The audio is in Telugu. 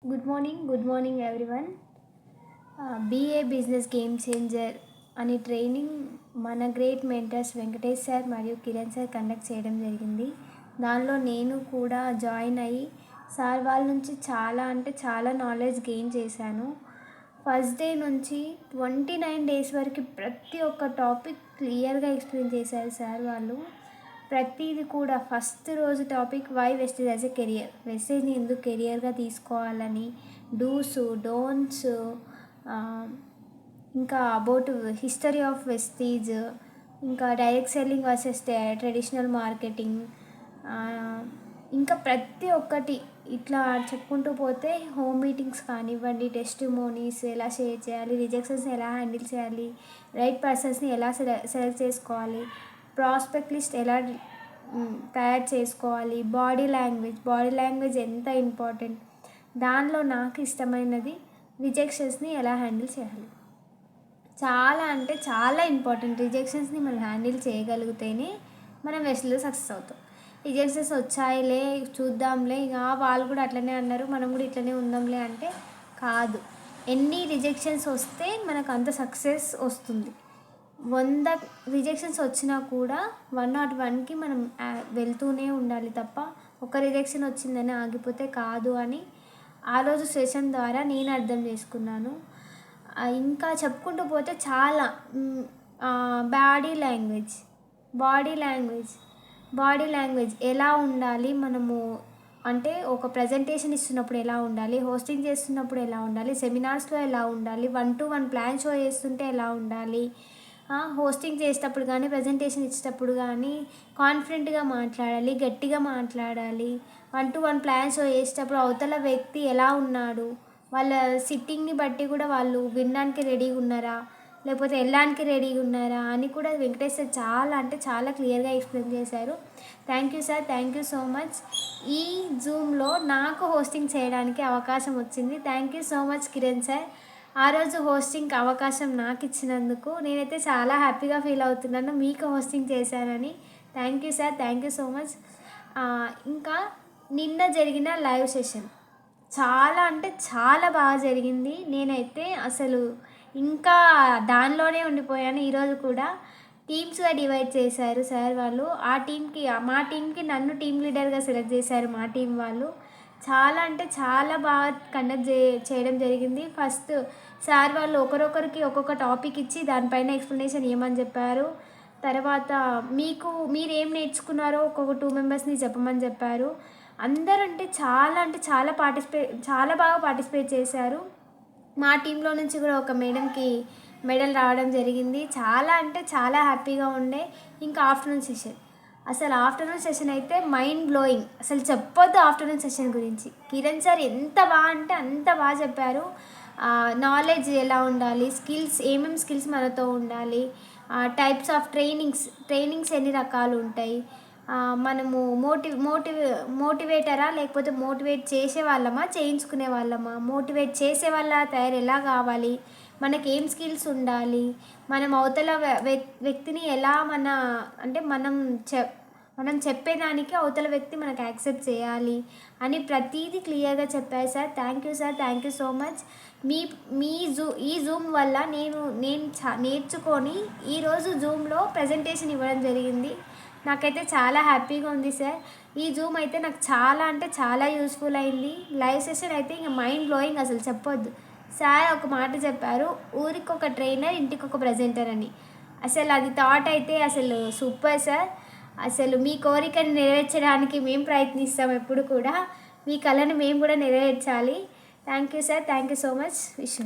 Good morning everyone. BA business game changer అనే ట్రైనింగ్ మన గ్రేట్ మెంటర్స్ వెంకటేష్ సార్ మరియు కిరణ్ సార్ కండక్ట్ చేయడం జరిగింది. దానిలో నేను కూడా జాయిన్ అయ్యి సార్ వాళ్ళ నుంచి చాలా నాలెడ్జ్ గెయిన్ చేశాను. ఫస్ట్ డే నుంచి 29 డేస్ వరకు ప్రతి ఒక్క టాపిక్ క్లియర్గా ఎక్స్ప్లెయిన్ చేశారు సార్ వాళ్ళు. ప్రతిది కూడా ఫస్ట్ రోజు topic why Vestige as a career, వెస్టేజ్ని ఎందుకు కెరియర్గా తీసుకోవాలని, డూస్ డోంట్స్, ఇంకా అబౌట్ హిస్టరీ ఆఫ్ వెస్టేజ్, ఇంకా direct selling versus traditional marketing, ఇంకా ప్రతి ఒక్కటి ఇట్లా చెప్పుకుంటూ పోతే హోమ్ మీటింగ్స్ కానివ్వండి, టెస్టిమోనీస్ ఎలా షేర్ చేయాలి, రిజెక్షన్స్ ఎలా హ్యాండిల్ చేయాలి, రైట్ పర్సన్స్ని ఎలా సెలెక్ట్ చేసుకోవాలి, ప్రాస్పెక్ట్ లిస్ట్ ఎలా తయారు చేసుకోవాలి, బాడీ లాంగ్వేజ్ ఎంత ఇంపార్టెంట్, దానిలో నాకు ఇష్టమైనది రిజెక్షన్స్ని ఎలా హ్యాండిల్ చేయాలి. చాలా ఇంపార్టెంట్. రిజెక్షన్స్ని మనం హ్యాండిల్ చేయగలిగితేనే మనం వెస్ట్లో సక్సెస్ అవుతాం. రిజెక్షన్స్ వచ్చాయిలే చూద్దాంలే, ఇక వాళ్ళు కూడా అట్లనే అన్నారు మనం కూడా ఇట్లనే ఉందాంలే అంటే కాదు. ఎన్ని రిజెక్షన్స్ వస్తే మనకు అంత సక్సెస్ వస్తుంది. 100 రిజెక్షన్స్ వచ్చినా కూడా 101కి మనం వెళ్తూనే ఉండాలి తప్ప ఒక రిజెక్షన్ వచ్చిందని ఆగిపోతే కాదు అని ఆ రోజు సెషన్ ద్వారా నేను అర్థం చేసుకున్నాను. ఇంకా చెప్పుకుంటూ పోతే చాలా బాడీ లాంగ్వేజ్ ఎలా ఉండాలి, మనము అంటే ఒక ప్రజెంటేషన్ ఇస్తున్నప్పుడు ఎలా ఉండాలి, హోస్టింగ్ చేస్తున్నప్పుడు ఎలా ఉండాలి, సెమినార్స్లో ఎలా ఉండాలి, 1-to-1 ప్లాన్ షో చేస్తుంటే ఎలా ఉండాలి, హోస్టింగ్ చేసేటప్పుడు కానీ ప్రజెంటేషన్ ఇచ్చేటప్పుడు కానీ కాన్ఫిడెంట్గా మాట్లాడాలి, గట్టిగా మాట్లాడాలి, 1-to-1 ప్లాన్ షో చేసేటప్పుడు అవతల వ్యక్తి ఎలా ఉన్నాడు, వాళ్ళ సిట్టింగ్ని బట్టి కూడా వాళ్ళు వినడానికి రెడీగా ఉన్నారా లేకపోతే వెళ్ళడానికి రెడీగా ఉన్నారా అని కూడా వెంకటేష్ సార్ చాలా క్లియర్గా ఎక్స్ప్లెయిన్ చేశారు. Thank you sir, thank you so much. ఈ జూమ్లో నాకు హోస్టింగ్ చేయడానికి అవకాశం వచ్చింది. Thank you so much Kiran sir. ఆ రోజు హోస్టింగ్ అవకాశం నాకు ఇచ్చినందుకు నేనైతే చాలా హ్యాపీగా ఫీల్ అవుతున్నాను, మీకు హోస్టింగ్ చేశానని. Thank you sir, thank you so much. ఇంకా నిన్న జరిగిన లైవ్ సెషన్ చాలా బాగా జరిగింది. నేనైతే అసలు ఇంకా దానిలోనే ఉండిపోయాను. ఈరోజు కూడా టీమ్స్గా డివైడ్ చేశారు సార్ వాళ్ళు. మా టీంకి నన్ను టీమ్ లీడర్గా సెలెక్ట్ చేశారు మా టీం వాళ్ళు. చాలా బాగా కండక్ట్ చేయడం జరిగింది. ఫస్ట్ సార్ వాళ్ళు ఒకరొకరికి ఒక్కొక్క టాపిక్ ఇచ్చి దానిపైన ఎక్స్ప్లెనేషన్ ఇవ్వమని చెప్పారు. తర్వాత మీరేం నేర్చుకున్నారో ఒక్కొక్క 2 మెంబర్స్ని చెప్పమని చెప్పారు. అందరూ చాలా బాగా పార్టిసిపేట్ చేశారు. మా టీంలో నుంచి కూడా ఒక మేడంకి మెడల్ రావడం జరిగింది. చాలా హ్యాపీగా ఉండే. ఇంకా ఆఫ్టర్నూన్ సెషన్ అయితే మైండ్ బ్లోయింగ్, అసలు చెప్పొద్దు. ఆఫ్టర్నూన్ సెషన్ గురించి కిరణ్ సార్ ఎంత బాగా అంటే అంత బాగా చెప్పారు. నాలెడ్జ్ ఎలా ఉండాలి, ఏమేమి స్కిల్స్ మనతో ఉండాలి, టైప్స్ ఆఫ్ ట్రైనింగ్స్ ఎన్ని రకాలు ఉంటాయి, మనము మోటివేటరా లేకపోతే మోటివేట్ చేసే వాళ్ళమా చేయించుకునే వాళ్ళమా, మోటివేట్ చేసే వాళ్ళ తయారు ఎలా కావాలి, మనకి ఏం స్కిల్స్ ఉండాలి, మనం అవతల వ్యక్తిని ఎలా మనం చెప్పేదానికి అవతల వ్యక్తి మనకు యాక్సెప్ట్ చేయాలి అని ప్రతిదీ క్లియర్గా చెప్పారు sir. Thank you sir, thank you so much. ఈ జూమ్ వల్ల నేను నేర్చుకొని ఈరోజు జూమ్లో ప్రజెంటేషన్ ఇవ్వడం జరిగింది. నాకైతే చాలా హ్యాపీగా ఉంది సార్. ఈ జూమ్ అయితే నాకు చాలా యూస్ఫుల్ అయింది. లైవ్ సెషన్ అయితే ఇంకా మైండ్ బ్లోయింగ్, అసలు చెప్పొద్దు. సార్ ఒక మాట చెప్పారు, ఊరికి ఒక ట్రైనర్ ఇంటికి ఒక ప్రజెంటర్ అని. అసలు అది థాట్ అయితే అసలు సూపర్ సార్. అసలు మీ కోరికను నెరవేర్చడానికి మేము ప్రయత్నిస్తాం ఎప్పుడు కూడా. మీ కళను మేము కూడా నెరవేర్చాలి. Thank you sir, thank you so much. Wish